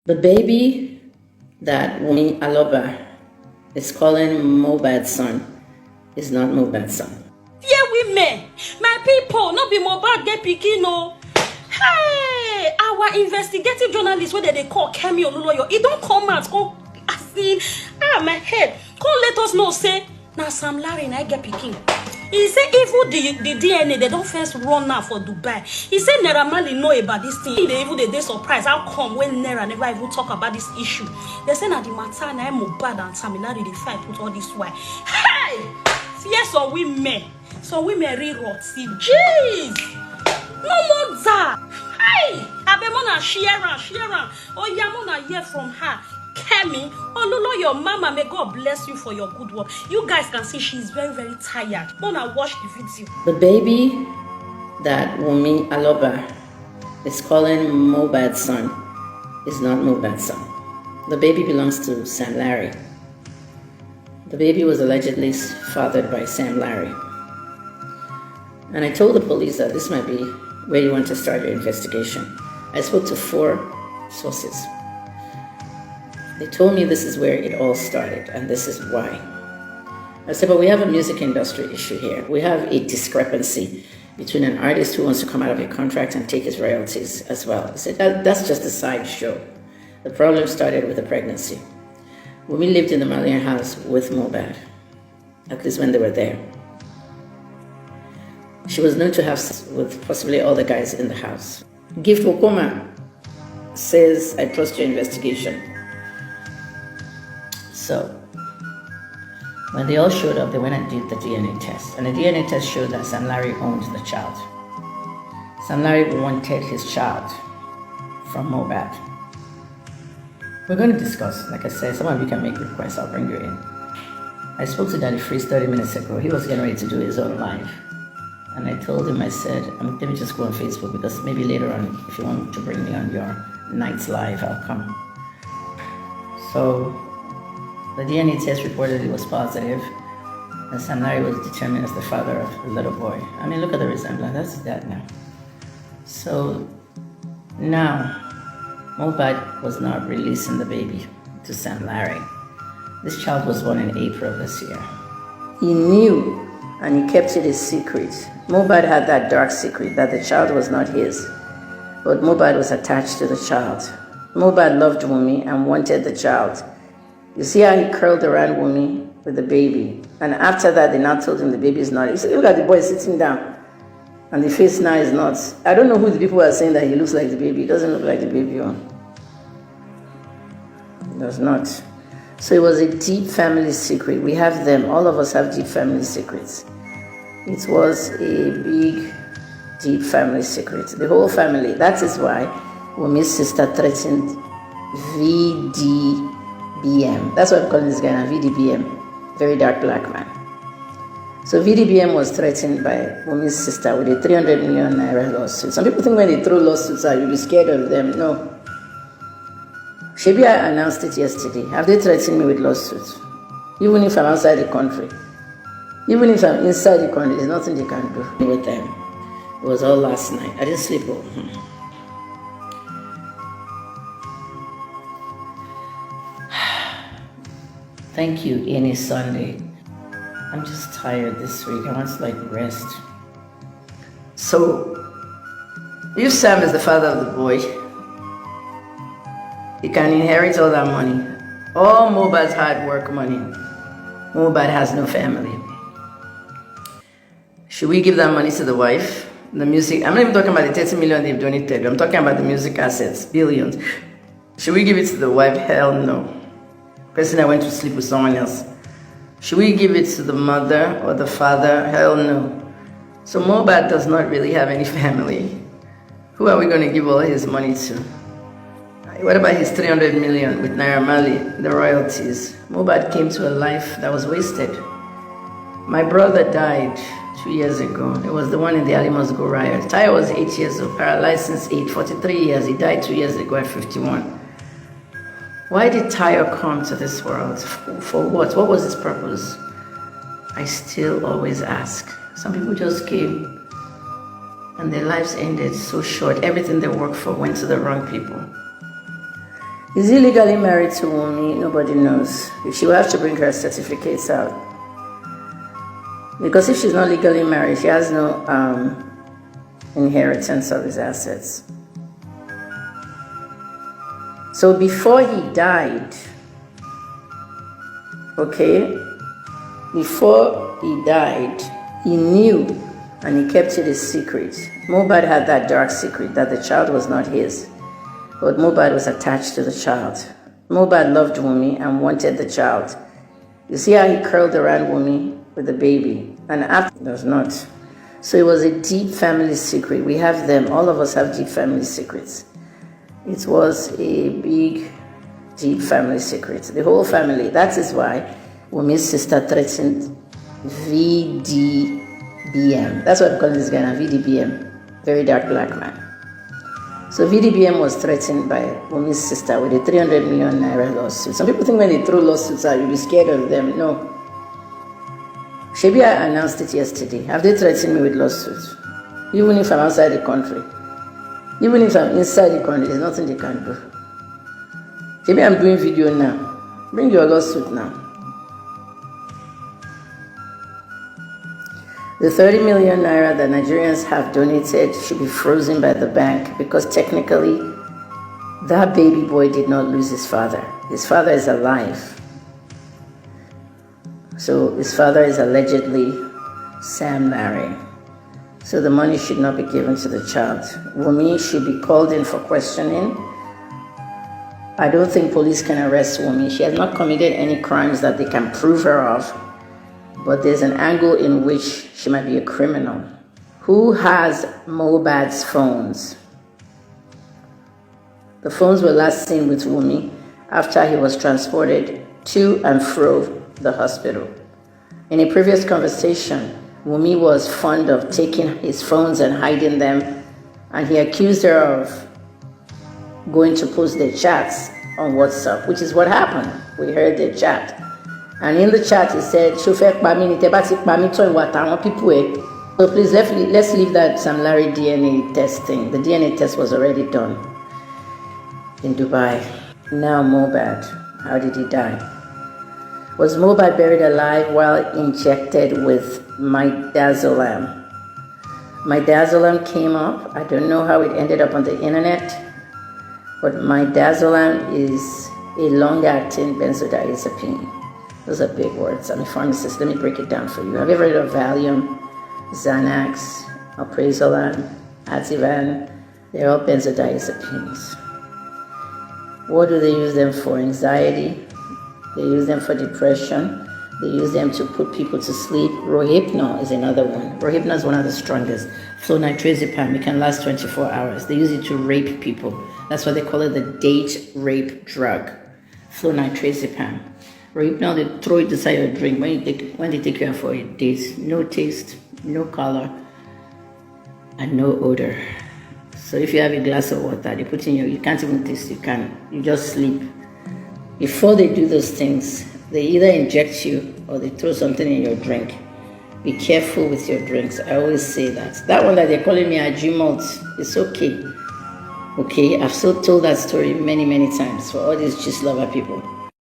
The baby that Kemi Olunloyo is calling Mohbad's son is not Mohbad's son. Fear women, my people, not be Mohbad get pikin no. Hey, our investigative journalist, what they call Kemi Olunloyo, he don't come out, come asking, my head, come let us know, say, now Sam Larry and I get pikin. He said, even the DNA, they don't first run now for Dubai. He said, Naira Marley know about this thing. They surprised. How come when Naira never even talk about this issue? They say, now the matter, now Mohbad and Sam Larry, they fight with all this why. Hey! Yes, some women rewrote. See, jeez! No more that. Hey! I be mona share. Oh, yeah, mona hear from her. Kemi Olunloyo, mama, may God bless you for your good work. You guys can see she's very, very tired. Mona, watch the video. The baby that Kemi Olunloyo is calling Mohbad's son is not Mohbad's son. The baby belongs to Sam Larry. The baby was allegedly fathered by Sam Larry. And I told the police that this might be where you want to start your investigation. I spoke to 4 sources. They told me this is where it all started, and this is why. I said, but we have a music industry issue here. We have a discrepancy between an artist who wants to come out of a contract and take his royalties as well. I said, that's just a sideshow. The problem started with the pregnancy. When we lived in the Malian house with Mohbad, at least when they were there, she was known to have sex with possibly all the guys in the house. Gift Wokoma says, I trust your investigation. So, when they all showed up, they went and did the DNA test. And the DNA test showed that Sam Larry owned the child. Sam Larry wanted his child from Mohbad. We're going to discuss. Like I said, some of you can make requests. I'll bring you in. I spoke to Daddy Freeze 30 minutes ago. He was getting ready to do his own live. And I told him, I said, let me just go on Facebook because maybe later on, if you want to bring me on your night's live, I'll come. So, the DNA test reported it was positive, and Sam Larry was determined as the father of the little boy. I mean, look at the resemblance. That's his dad now. So now, Mohbad was not releasing the baby to Sam Larry. This child was born in April this year. He knew, and he kept it a secret. Mohbad had that dark secret that the child was not his, but Mohbad was attached to the child. Mohbad loved Wunmi and wanted the child. You see how he curled around Wunmi with the baby. And after that, they now told him the baby is not. You see, look at the boy sitting down. And the face now is not. I don't know who the people are saying that he looks like the baby. He doesn't look like the baby. He does not. So it was a deep family secret. We have them. All of us have deep family secrets. It was a big, deep family secret. The whole family. That is why Wunmi's sister threatened VDBM. That's what I'm calling this guy now, VDBM. Very dark black man. So VDBM was threatened by Wunmi's sister with a 300 million naira lawsuit. Some people think when they throw lawsuits out, you'll be scared of them. No. Shebi, I announced it yesterday. Have they threatened me with lawsuits? Even if I'm outside the country. Even if I'm inside the country, there's nothing they can do with them. It was all last night. I didn't sleep well. Thank you, any Sunday. I'm just tired this week. I want to rest. So, if Sam is the father of the boy, he can inherit all that money. All Mohbad's hard work money. Mohbad has no family. Should we give that money to the wife? The music, I'm not even talking about the 30 million they've donated. I'm talking about the music assets, billions. Should we give it to the wife? Hell no. Person I went to sleep with someone else. Should we give it to the mother or the father? Hell no. So Mohbad does not really have any family. Who are we going to give all his money to? What about his 300 million with Naira Marley, the royalties? Mohbad came to a life that was wasted. My brother died 2 years ago. It was the one in the Ali Must Go riot. Tayo was 8 years old, paralyzed since 43 years. He died 2 years ago at 51. Why did Tayo come to this world? For what? What was his purpose? I still always ask. Some people just came and their lives ended so short. Everything they worked for went to the wrong people. Is he legally married to Wunmi? Nobody knows. She will have to bring her certificates out. Because if she's not legally married, she has no inheritance of his assets. So before he died, before he died, he knew and he kept it a secret. Mohbad had that dark secret that the child was not his. But Mohbad was attached to the child. Mohbad loved Wunmi and wanted the child. You see how he curled around Wunmi with the baby? And after, it was not. So it was a deep family secret. We have them. All of us have deep family secrets. It was a big, deep family secret. The whole family. That is why Wunmi's sister threatened VDBM. That's what I'm calling this guy now, VDBM. Very dark black man. So VDBM was threatened by Wunmi's sister with a 300 million naira lawsuit. Some people think when they throw lawsuits out, you'll be scared of them. No. Shebi, I announced it yesterday. Have they threatened me with lawsuits? Even if I'm outside the country. Even if I'm inside the country, there's nothing they can do. Shebi, I'm doing video now. Bring your lawsuit now. The 30 million naira that Nigerians have donated should be frozen by the bank because technically that baby boy did not lose his father. His father is alive. So his father is allegedly Sam Larry. So the money should not be given to the child. Wunmi should be called in for questioning. I don't think police can arrest Wunmi. She has not committed any crimes that they can prove her of. But there's an angle in which she might be a criminal. Who has Mohbad's phones? The phones were last seen with Wunmi after he was transported to and fro the hospital. In a previous conversation, Wunmi was fond of taking his phones and hiding them, and he accused her of going to post their chats on WhatsApp, which is what happened. We heard their chat. And in the chat, he said, people. So please, let's leave that Sam Larry DNA test thing. The DNA test was already done in Dubai. Now Mohbad. How did he die? Was Mohbad buried alive while injected with midazolam? Midazolam came up. I don't know how it ended up on the internet, but midazolam is a long-acting benzodiazepine. Those are big words. I'm a pharmacist. Let me break it down for you. Have you ever heard of Valium, Xanax, Alprazolam, Ativan? They're all benzodiazepines. What do they use them for? Anxiety. They use them for depression. They use them to put people to sleep. Rohypnol is another one. Rohypnol is one of the strongest. Flunitrazepam, it can last 24 hours. They use it to rape people. That's why they call it the date rape drug. Flunitrazepam. Rohypnol, they throw it inside your drink when they take you out for a date. No taste, no color, and no odor. So if you have a glass of water, they put in you can't even taste, you just sleep. Before they do those things, they either inject you or they throw something in your drink. Be careful with your drinks. I always say that. That one that they're calling me a malt, it's okay. Okay, I've still told that story many, many times for all these gist lover people.